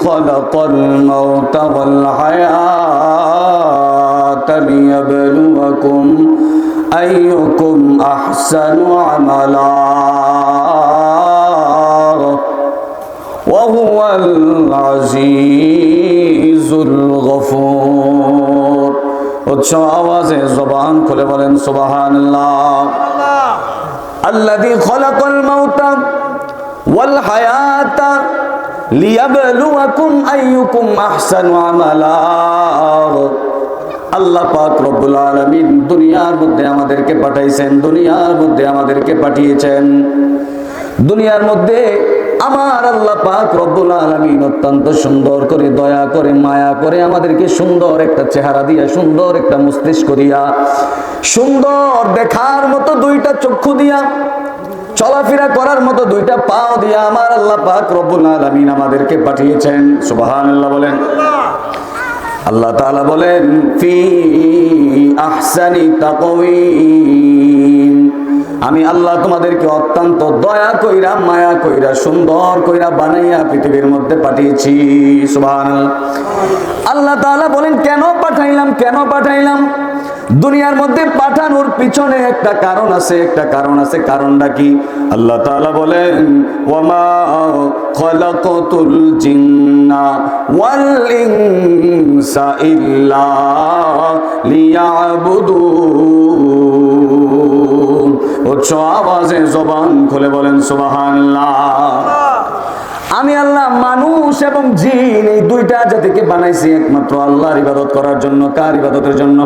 خلق الموت والحياة ليبلوكم أيكم أحسن عملا وهو العزيز الغفور উচ্চ আওয়াজে জবান খুলে বলেন সুবহানাল্লাহ। আল্লাযী খালাকাল মাউতা ওয়াল হায়াতা লিয়াবলুয়াকুম আইয়ুকুম আহসানু আমালা। আল্লাহ পাক রব্বুল আলামিন দুনিয়ার মধ্যে আমাদেরকে পাঠাইছেন, দুনিয়ার মধ্যে আমাদেরকে পাঠিয়েছেন। দুনিয়ার মধ্যে আমার আল্লাহ পাক রব্বুল আলামিন অত্যন্ত সুন্দর করে, দয়া করে, মায়া করে আমাদেরকে সুন্দর একটা চেহারা দিয়া, সুন্দর একটা মস্তিষ্ক দিয়া, সুন্দর দেখার মতো দুইটা চক্ষু দিয়া, চলাফেরা করার মতো দুইটা পাও দিয়া আমার আল্লাহ পাক রব্বুল আলামিন আমাদেরকে পাঠিয়েছেন। সুবহানাল্লাহ বলেন। আল্লাহ তাআলা বলেন ফি আহসানি তাকওয়িম, আমি আল্লাহ তোমাদেরকে অত্যন্ত দয়া কইরা, মায়া কইরা, সুন্দর কইরা বানাইয়া পৃথিবীর মধ্যে পাঠিয়েছি। সুবহানাল্লাহ। আল্লাহ তাআলা বলেন কেন পাঠাইলাম, কেন পাঠাইলাম? দুনিয়ার মধ্যে পাঠানোর পিছনে একটা কারণ আছে, একটা কারণ আছে। কারণটা কি? আল্লাহ তাআলা বলেন ওয়ামা খালাকাতুল জিন্না ওয়াল ইনসা ইল্লা লিয়াবুদুন। উচ্চ আওয়াজে জবান খুলে বলেন সুবহানাল্লাহ। আমি আল্লাহ মানুষ এবং জিন এই দুইটা জাতিকে বানাইছি একমাত্র আল্লাহর ইবাদত করার জন্য। কার ইবাদতের জন্য?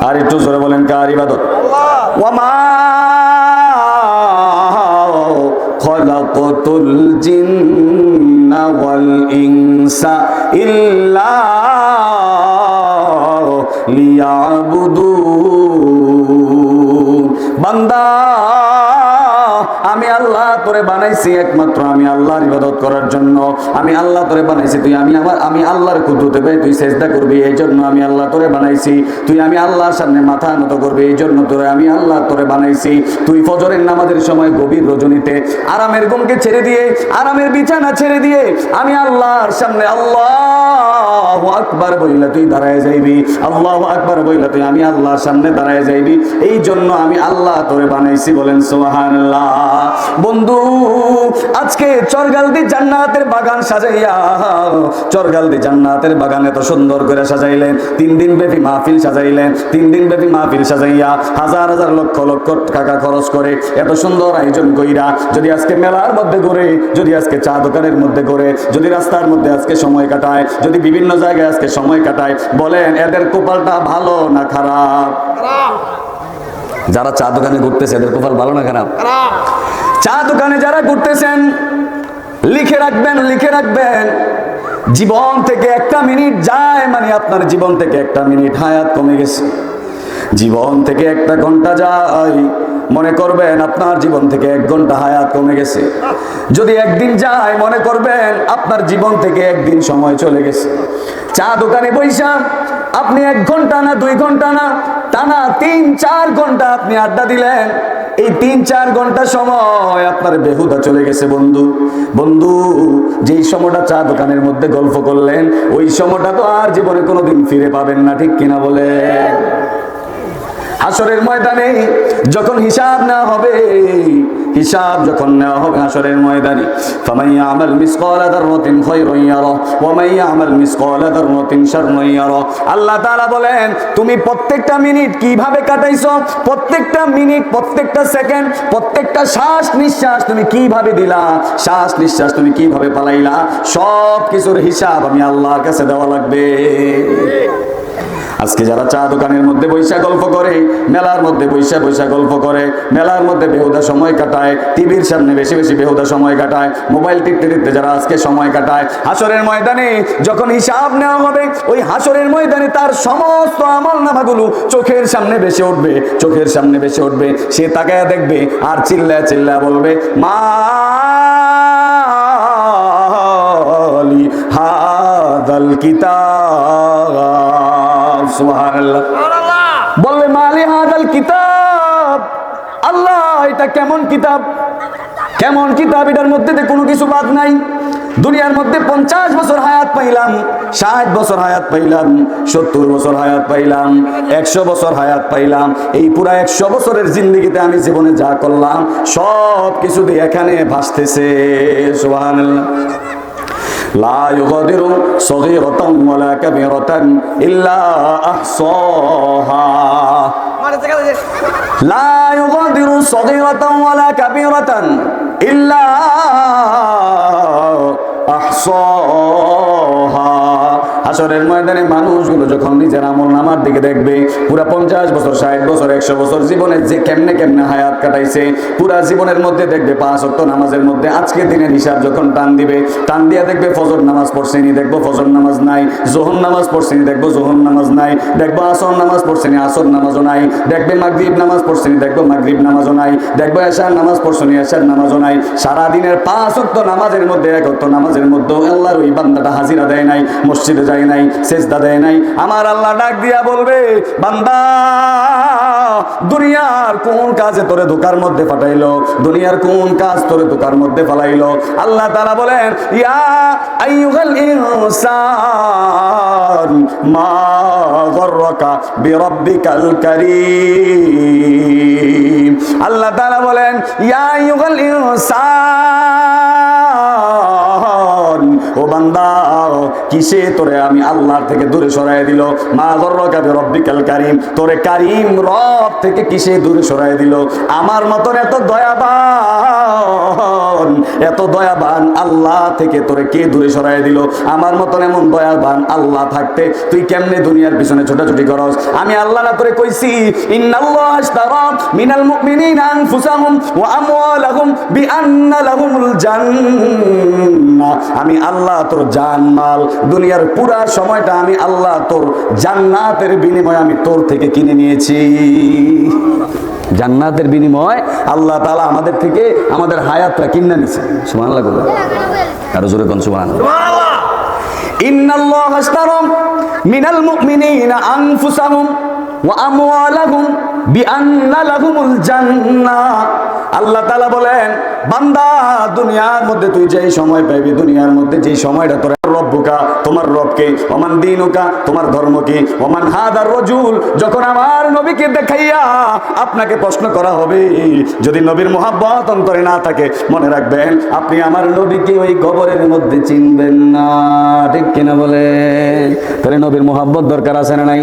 আর একটু জোরে বলেন, কার ইবাদত? ওয়ামা খালাকাতুল জিন্না ওয়াল ইনসা ইল্লা লিয়াবুদুন। বান্দা, আমি আল্লাহ তোরে বানাইছি একমাত্র আমি আল্লাহর ইবাদত করার জন্য। আমি আল্লাহ তোরে বানাইছি, তুই আমি আল্লাহর কুদরতে পেয়ে তুই সেজদা করবি, এই জন্য আমি আল্লাহ তোরে বানাইছি। তুই আমি আল্লাহর সামনে মাথা নত করবি, এই জন্য আমি আল্লাহ তোরে বানাইছি। তুই ফজরের নামাজের সময় গভীর রজনীতে আরামের ঘুমকে ছেড়ে দিয়ে, আরামের বিছানা ছেড়ে দিয়ে আমি আল্লাহর সামনে আল্লাহু আকবার বইলা তুই দাঁড়ায় যাইবি, আল্লাহু আকবার বইলা তুই আমি আল্লাহর সামনে দাঁড়ায় যাইবি, এই জন্য আমি আল্লাহ তোরে বানাইছি। বলেন সুবহানাল্লাহ। বন্ধু, আজকে চরগালদি জান্নাতের বাগান সাজাইয়া, চরগালদি জান্নাতের বাগান এত সুন্দর করে সাজাইলেন। 3 দিন ব্যাপী মাহফিল সাজাইলেন। 3 দিন ব্যাপী মাহফিল সাজাইয়া হাজার হাজার লক্ষ লক্ষ টাকা খরচ করে এত সুন্দর আয়োজন কইরা যদি আজকে মেলার মধ্যে ঘুরে, যদি আজকে চা দোকানের মধ্যে ঘুরে, যদি রাস্তার মধ্যে আজকে সময় কাটায়, যদি বিভিন্ন জায়গায় আজকে সময় কাটায়, বলেন এদের কপালটা ভালো না খারাপ? যারা চা দোকানে ঘুরতেছে এদের কপাল ভালো না খারাপ? চা দোকানে যারা ঘুরতেছেন লিখে রাখবেন, লিখে রাখবেন, জীবন থেকে একটা মিনিট যায় মানে আপনার জীবন থেকে একটা মিনিট হায়াত কমে গেছে। জীবন থেকে একটা ঘন্টা যায় মনে করবেন আপনার জীবন থেকে 1 ঘন্টা হায়াত কমে গেছে। যদি একদিন যায় মনে করবেন আপনার জীবন থেকে একদিন সময় চলে গেছে। চা দোকানে বইসা আপনি 1 ঘন্টা না 2 ঘন্টা না, টানা 3-4 ঘন্টা আপনি আড্ডা দিলেন। এই 3-4 ঘন্টা সময় আপনার বেহুদা চলে গেছে বন্ধু। বন্ধু, যেই সময়টা চা দোকানের মধ্যে গল্প করলেন ওই সময়টা তো আর জীবনে কোনোদিন ফিরে পাবেন না, ঠিক কিনা বলে? হাসরের ময়দানে যখন হিসাব নেওয়া হবে, হিসাব যখন নেওয়া হবে হাসরের ময়দানে, ফামান ইয়ামাল মিসকালা যাররাতিন খায়রান ইয়ারা ওয়া মান ইয়ামাল মিসকালা যাররাতিন শাররান ইয়ারা। আল্লাহ তাআলা বলেন তুমি প্রত্যেকটা মিনিট কিভাবে কাটাইছো, প্রত্যেকটা মিনিট, প্রত্যেকটা সেকেন্ড, প্রত্যেকটা শ্বাস নিঃশ্বাস তুমি কিভাবে দিলা, শ্বাস নিঃশ্বাস তুমি কিভাবে পালাইলা, সব কিছুর হিসাব আমি আল্লাহর কাছে দেওয়া লাগবে। আজকে যারা চা দোকানের মধ্যে বৈশা গল্প করে, মেলার মধ্যে বৈশা বৈশা গল্প করে, মেলার মধ্যে বেহুদা সময় কাটায়, টিভির সামনে বেশি বেশি বেহুদা সময় কাটায়, মোবাইল টিপতে টিপতে যারা আজকে সময় কাটায়, হাসরের ময়দানে যখন হিসাব নেওয়া হবে ওই হাসরের ময়দানে তার সমস্ত আমলনামাগুলো চোখের সামনে ভেসে উঠবে, চোখের সামনে ভেসে উঠবে। সে তাকায়া দেখবে আর চিল্লা চিল্লা বলবে মালি হাদাল কিতাব। সুবহানাল্লাহ। বলবে মালি হাদাল কিতাব, আল্লাহ এটা কেমন কিতাব, কেমন কিতাব, এটার মধ্যে কোনো কিছু বাদ নাই। দুনিয়ার মধ্যে 50 বছর হায়াত পাইলাম, 60 বছর হায়াত পাইলাম, 70 বছর হায়াত পাইলাম, 100 বছর হায়াত পাইলাম। এই পুরা 100 বছরের জিন্দেগিতে আমি জীবনে যা করলাম সব কিছু দিয়ে এখানে ভাসতেছে। সুবহানাল্লাহ। লা ইউগাদিরু সগীরাতান ওয়ালা কাবীরাতান ইল্লা আহসাহা। লা ইউগাদিরু সগীরাতান ওয়ালা কাবীরাতান ইল্লা আহসাহা। হাসরের ময়দানে মানুষগুলো যখন নিজের আমল নামার দিকে দেখবে, পুরা 50 বছর, 60 বছর, 100 বছর জীবনে যে কেমনে কেমনে হায়াত কাটাইছে, পুরা জীবনের মধ্যে দেখবে 5 ওয়াক্ত নামাজের মধ্যে আজকে দিনের হিসাব যখন টান দিবে, টান দিয়া দেখবে ফজর নামাজ পড়ছেনি, দেখবো ফজর নামাজ নাই, যোহর নামাজ পড়ছেনি, দেখবো যোহর নামাজ নাই, দেখবো আসর নামাজ পড়ছেনি, আসর নামাজও নাই, দেখবে মাগরিব নামাজ পড়ছেনি, দেখবো মাগরিব নামাজও নাই, দেখবো এশার নামাজ পড়ছেনি, এশার নামাজও নাই। সারা দিনের 5 ওয়াক্ত নামাজের মধ্যে 1 ওয়াক্ত নামাজের মধ্যে আল্লাহর ওই বান্দাটা হাজিরা দেয় নাই, মসজিদে যায় নাই, সেজদা দেয় নাই। আমার আল্লাহ ডাক দিয়া বলবে, বান্দা দুনিয়ার কোন কাজে তোরে ধোকার মধ্যে পাঠাইলো, দুনিয়ার কোন কাজ তোরে ধোকার মধ্যে ফেলাইলো? আল্লাহ তাআলা বলেন, ইয়া আইয়ুহাল ইনসান মা গররাকা বিরাব্বিকাল কারীম। আল্লাহ তাআলা বলেন, ইয়া আইয়ুহাল ইনসান, ও বান্দা কিসে তোরে আমি আল্লাহর থেকে দূরে সরাই দিল? মা গররাকা বিরাব্বিকাল কারীম, তোরে কারীম রব থেকে কিসে দূরে সরাই দিল? আমার মতন এত দয়াবান, এত দয়াবান আল্লাহ থেকে তোরে কে দূরে সরাই দিল? আমার মতন এমন দয়াবান আল্লাহ থাকতে তুই কেমনে দুনিয়ার পিছনে ছোটাছুটি করস? আমি আল্লাহ না তোরে কইছি, ইন্নাল্লাহ আশতারা মিনাল মুমিনিনা আনফুসাহুম ওয়া আমওয়ালাহুম বিআন্না লাহুমুল জান্নাহ। আমি আল্লাহ তোর জান মাল দুনিয়ার পুরা সময়টা আমি আল্লাহ তোর জান্নাতের বিনিময়ে আমি তোর থেকে কিনে নিয়েছি। জান্নাতের বিনিময় আল্লাহ তাআলা আমাদের থেকে আমাদের হায়াতটা কিনে নিয়েছে। সুবহানাল্লাহ। আরো জোরে কোন সুবহানাল্লাহ। ইন্নাল্লাহ আশতারা মিনাল মুমিনিনা আনফুসাহুম ওয়া আমওয়ালাহুম বিআন্না লাহুমুল জান্নাহ। আল্লাহ তাআলা বলেন, বান্দা দুনিয়ার মধ্যে তুই যেই সময় পাইবি, দুনিয়ার মধ্যে যেই সময়টা তোর রব্বুকা, তোমার রবকে, ওমান দীনুকা, তোমার ধর্ম কি, ওমান হাদার রাজুল, যখন আমার নবীকে দেখাইয়া আপনাকে প্রশ্ন করা হবে, যদি নবীর মুহাব্বত অন্তরে না থাকে, মনে রাখবেন আপনি আমার নবীকে ওই কবরের মধ্যে চিনবেন না। ঠিক কিনা বলেন? তাহলে নবীর মুহাব্বত দরকার আছে না নাই?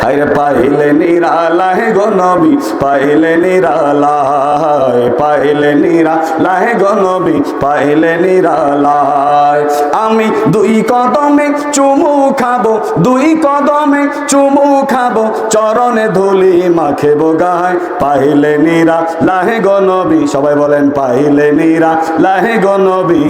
আরে পাইলে নিরালাহে গো নবী, পাইলে নিরালায়, পাইলে নিরালাহে গো নবী, পাইলে নিরালায়। আমি দুই কদমে চুমু খাবো, দুই কদমে চুমু খাবো, চরণে ধুলি মাখেবো গায়, পাইলে নিরালাহে গো নবী। সবাই বলেন, পাইলে নিরালাহে গো নবী,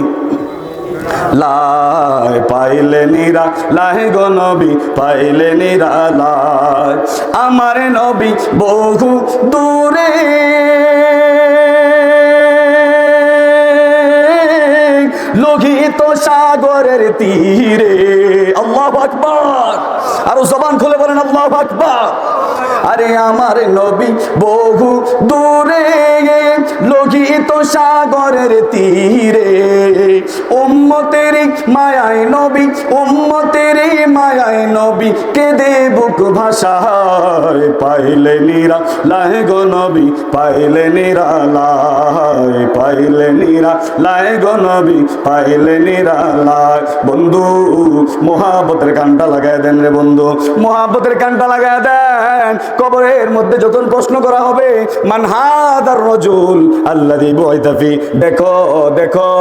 লাই পাইলে নিরা লাহে গো নবী, পাইলে নিরালায়। আমার নবী বহু দূরে, লোহিত সাগরের তীরে। আল্লাহু আকবার। আরো জবান খুলে বলেন আল্লাহু আকবার। আরে আমার নবী বহু দূরে, লোহিত সাগরের তীরে, উম্মতের মায়ায় নবী, উম্মতের মায়ায় নবী কেঁদে বুক ভাষায়, পাইলে নিরালায় গো নবী, পাইলে নিরালায়, পাইলে নিরালায় গো নবী, পাইলে নিরালায়। বন্ধু মুহাব্বতের কানটা লাগায় দেন রে বন্ধু, মুহাব্বতের কানটা লাগায় দেন। কবরের মধ্যে যখন প্রশ্ন করা হবে, মান হাদার রাজুল আল্লাযী বুইতা ফি, দেখো দেখো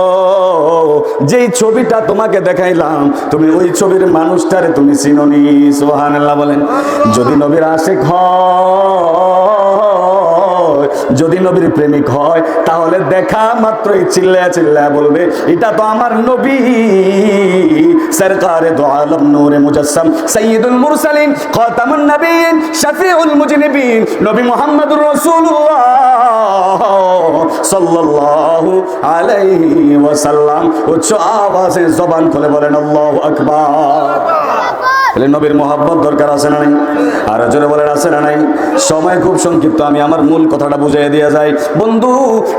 যেই ছবিটা তোমাকে দেখাইলাম, তুমি ওই ছবির মানুষটারে তুমি চিনোনি। সুবহানাল্লাহ বলেন। যদি নবীর আশিক হয়, যদি নবীর প্রেমিক হয়, তাহলে দেখা মাত্রই চিল্লায়া চিল্লায়া বলবে, এটা তো আমার নবী, সরকারে দো আলম নূরে মুজাসসাম সাইয়্যিদুল মুরসালিন খাতামুন নবিয়্যিন শফিউল মুজনিবিন নবী মুহাম্মদুর রাসূলুল্লাহ সাল্লাল্লাহু আলাইহি ওয়াসাল্লাম। উচ্চ আওয়াজে জবান খুলে বলেন আল্লাহু আকবার। তাহলে নবীর মোহাব্বত দরকার আছে না নাই? আর জোরে বলেন আছে না নাই? সময় খুব সংক্ষিপ্ত, আমি আমার মূল কথাটা বুঝিয়ে দিয়ে যাই। বন্ধু,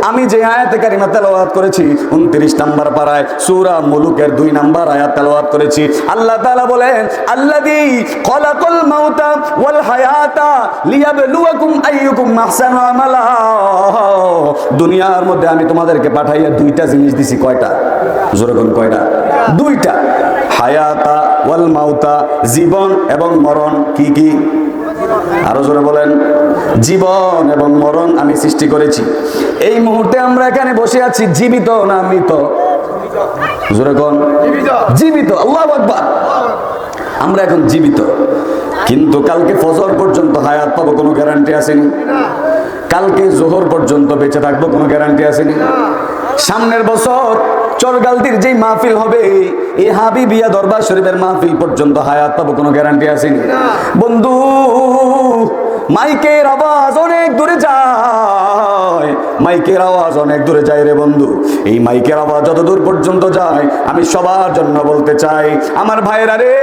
আমি যে আয়াতে কারিমা তেলাওয়াত করেছি 29 নম্বর পারায় সূরা মুলুকের 2 নম্বর আয়াত তেলাওয়াত করেছি। আল্লাহ তাআলা বলেন, আল্লাযী খলাকাল মাউতা ওয়াল হায়াতা লিয়াবলুয়াকুম আইয়ুকুম আহসানু আমালা। দুনিয়ার মধ্যে আমি তোমাদেরকে পাঠাইয়া দুইটা জিনিস দিছি। কয়টা? জোরে বলেন কয়টা? দুইটা। হায়াতা ওয়াল মাউতা, জীবন এবং মরণ। কি কি? আরো জোরে বলেন। জীবন এবং মরণ আমি সৃষ্টি করেছি। এই মুহূর্তে আমরা এখানে বসে আছি জীবিত না মৃত? জোরে কোন? জীবিত। আল্লাহু আকবার। আমরা এখন জীবিত, কিন্তু কালকে ফজর পর্যন্ত হায়াত পাবো কোনো গ্যারান্টি আসেনি। কালকে জোহর পর্যন্ত বেঁচে থাকবো কোনো গ্যারান্টি আসেনি। সামনের বছর চরগালদির যেই মাহফিল হবে, এই হাবিবিয়া দরবার শরীফের মাহফিল পর্যন্ত হায়াত পাবো কোনো গ্যারান্টি আসেনি। বন্ধু, মাইকের আওয়াজ অনেক দূরে যায়, মাইকের আওয়াজ অনেক দূরে যায় রে বন্ধু। এই মাইকের আওয়াজ যত দূর পর্যন্ত যায়, আমি সবার জন্য বলতে চাই, আমার ভাইরা রে,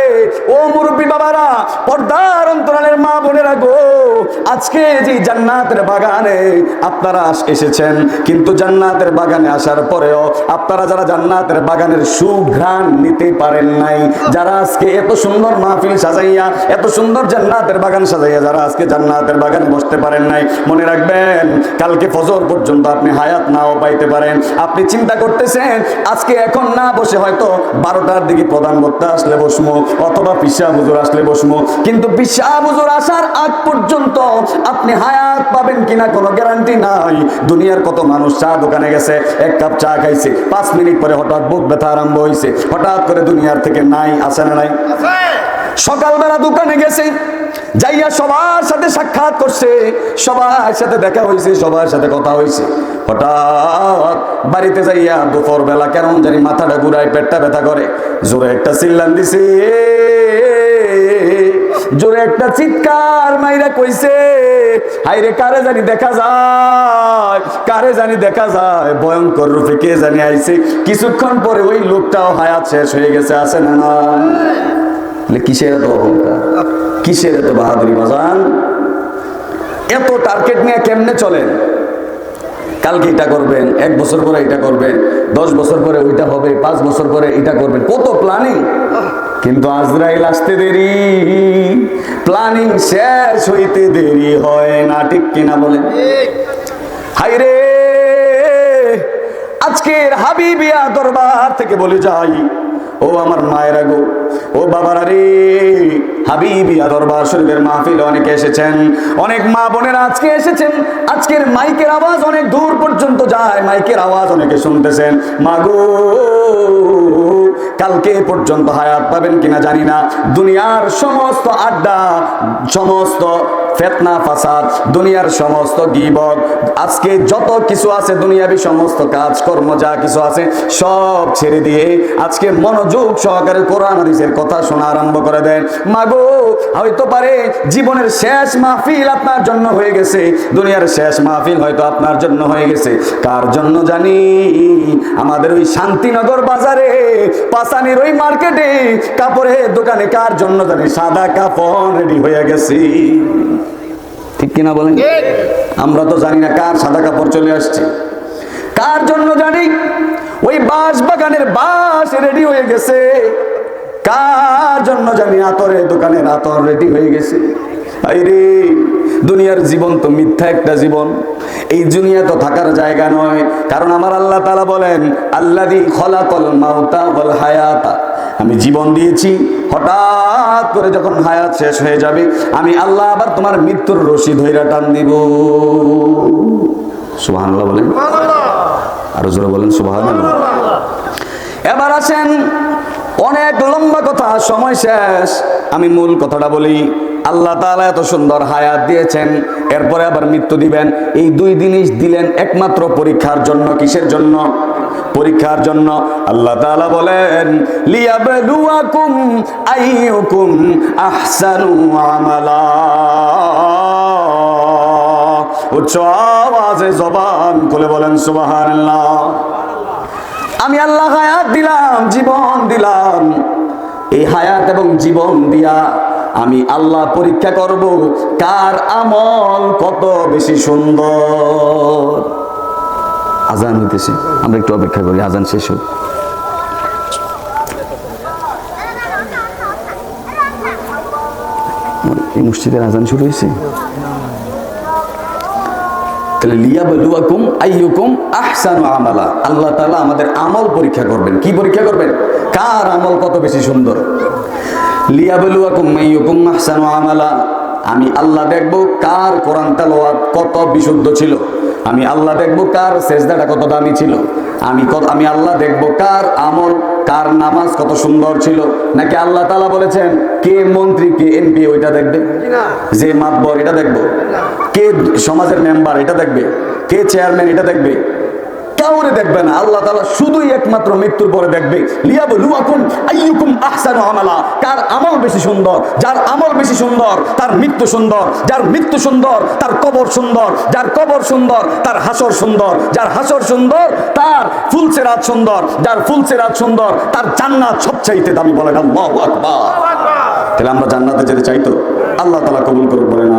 ও মুরব্বী বাবারা, পর্দার অন্তরালের মা বোনেরা গো, আজকে যে জান্নাতের বাগানে আপনারা এসেছেন, কিন্তু জান্নাতের বাগানে আসার পরেও আপনারা যারা জান্নাতের বাগানের সুঘ্রাণ নিতে পারেন নাই, যারা আজকে এত সুন্দর মাহফিল সাজাইয়া, এত সুন্দর জান্নাতের বাগান সাজাইয়া যারা আজকে জান্নাতের বাগানে বসতে পারেন নাই, মনে রাখবেন কালকে ফজর পর্যন্ত আপনি হায়াত নাও পাইতে পারেন। আপনি চিন্তা করতেছেন আজকে এখন না বসে হয়তো 12টার দিকে প্রধান বক্তা আসলে বসমো, অথবা পিসা হুজুর আসলে বসমো, কিন্তু পিসা হুজুর আসার আগ পর্যন্ত আপনি হায়াত পাবেন কিনা কোনো গ্যারান্টি নাই। দুনিয়ার কত মানুষ চা দোকানে গেছে, এক কাপ চা খাইছে, 5 মিনিট পরে হঠাৎ বুক ব্যথা আরম্ভ হয়েছে, হঠাৎ করে দুনিয়ার থেকে নাই, আছে না নাই? সকালবেলা দোকানে গেছে, যাইয়া সবার সাথে সাক্ষাৎ করছে, সবার সাথে দেখা হয়েছে, সবার সাথে কথা হয়েছে, হঠাৎ বাড়িতে যাইয়া দুপুর বেলা কেমন জানি মাথাটা ঘুরায়, পেটটা ব্যথা করে, জোরে একটা চিল্লান দিছে, জোরে একটা চিৎকার মাইরা কইছে, হাইরে কারে জানি দেখা যায়, কারে জানি দেখা যায়, ভয়ঙ্কর রূপে কে জানি আইছে। কিছুক্ষণ পরে ওই লোকটাও হায়াত শেষ হয়ে গেছে, আছে না না? কিসের এত অহংকার, কিসের এত বাহাদুরি বাজান? এত টার্গেট নিয়ে কেমনে চলেন? কালকে এটা করবেন, 1 বছর পরে এটা করবেন, 10 বছর পরে ওইটা হবে, 5 বছর পরে এটা করবেন, কত প্ল্যানিং। কিন্তু আজরাইল আসতে দেরি, প্ল্যানিং শেষ হইতে দেরি হয় না, ঠিক কিনা বলেন? হাইরে, আজকের হাবিবিয়া দরবার থেকে বলে যাই, ও আমার মায়েরা গো, ও বাবারা রে, হাবিবিয়া দরবার শরীফের মাহফিলে অনেকে এসেছেন, অনেক মা বোনেরা আজকে এসেছেন। আজকের মাইকের আওয়াজ অনেক দূর পর্যন্ত যায়, মাইকের আওয়াজ অনেকে শুনতেছেন। মাগো, কালকে পর্যন্ত হায়াত পাবেন কিনা জানি না। দুনিয়ার সমস্ত আড্ডা, সমস্ত ফিতনা ফাসাদ, দুনিয়ার সমস্ত গীবত, আজকে যত কিছু আছে দুনিয়াবি সমস্ত কাজকর্ম যা কিছু আছে সব ছেড়ে দিয়ে আজকে মনোযোগ সহকারে কোরআন হাদিসের কথা শোনা আরম্ভ করে দেন। মাগো, হয়তো পারে জীবনের শেষ মাহফিল আপনার জন্য হয়ে গেছে, দুনিয়ার শেষ মাহফিল হয়তো আপনার জন্য হয়ে গেছে। কার জন্য জানি? আমাদের ওই শান্তিনগর বাজারে, পাসানির ওই মার্কেটে, কাপড়ের দোকানে কার জন্য জানি সাদা কাপড় রেডি হয়ে গেছে, ঠিক কিনা বলেন? আমরা তো জানি না কার সাদা কাপড় চলে আসছে, কার জন্য জানি ওই বাঁশ বাগানের বাঁশ রেডি হয়ে গেছে, কার জন্য জানি আতরের দোকানের আতর রেডি হয়ে গেছে। আইরে, দুনিয়ার জীবন তো মিথ্যা একটা জীবন, এই দুনিয়া তো থাকার জায়গা নয়। কারণ আমার আল্লাহ তাআলা বলেন, আল্লাযী খলাকাল মাউতা ওয়াল হায়াতা, আমি জীবন দিয়েছি, হঠাৎ করে যখন হায়াত শেষ হয়ে যাবে, আমি আল্লাহ আবার তোমার মৃত্যুর রশি ধইরা টান দিব। সুবহানাল্লাহ বলেন, আরো জোরে বলেন সুবহানাল্লাহ। এবার আসেন, অনেক লম্বা কথা, সময় শেষ, আমি মূল কথাটা বলি। আল্লাহ তাআলা এত সুন্দর হায়াত দিয়েছেন, এরপরে আবার মৃত্যু দিবেন। এই 2 জিনিস দিলেন একমাত্র পরীক্ষার জন্য। কিসের জন্য? পরীক্ষার জন্য। আল্লাহ তাআলা বলেন, লিয়াবলুয়াকুম আইয়ুকুম আহসানু আমালা। উচ্চ আওয়াজে জবান খুলে বলেন সুবহানাল্লাহ। আমি আল্লাহ হায়াত দিলাম, জীবন দিলাম, এই হায়াত এবং জীবন দিয়া আমি আল্লাহ পরীক্ষা করব কার আমল কত বেশি সুন্দর। আজান হইতেছে, আমরা একটু অপেক্ষা করি আজান শেষ হোক। এই মসজিদের আজান শুরু হয়েছে। তাহলে লিয়াবলুয়াকুম আইয়ুকুম আহসানু আমালা, আল্লাহ তাআলা আমাদের আমল পরীক্ষা করবেন। কি পরীক্ষা করবেন? কার আমল কত বেশি সুন্দর। লিয়াবলুয়াকুম আইয়ুকুম আহসানু আমালা, আমি আল্লাহ দেখব কার কোরআন তেলাওয়াত কত বিশুদ্ধ ছিল, আমি আল্লাহ দেখব কার সেজদাটা কত দামি ছিল, আমি আল্লাহ দেখব কার আমল, কার নামাজ কত সুন্দর ছিল। নাকি আল্লাহ তাআলা বলেছেন কে মন্ত্রী কে এমপি ওইটা দেখবে, যে মাতবর এটা দেখবো, কে সমাজের মেম্বার এটা দেখবে, কে চেয়ারম্যান এটা দেখবে? কাউরে দেখবে না। আল্লাহ তাআলা শুধুই একমাত্র মৃত্যুর পরে দেখবে লিয়াবলুয়াকুম আইয়ুকুম আহসানু আমালা, কার আমল বেশি সুন্দর। যার আমল বেশি সুন্দর তার মৃত্যু সুন্দর, যার মৃত্যু সুন্দর তার কবর সুন্দর, যার কবর সুন্দর তার হাসর সুন্দর, যার হাসর সুন্দর তার ফুলসেরাত সুন্দর, যার ফুলসেরাত সুন্দর তার জান্নাত সবচাইতে দামি। বলেন আল্লাহু আকবার। তাহলে আমরা জান্নাতে যেতে চাই তো? আল্লাহ তাআলা কবুল করুন, বলেন।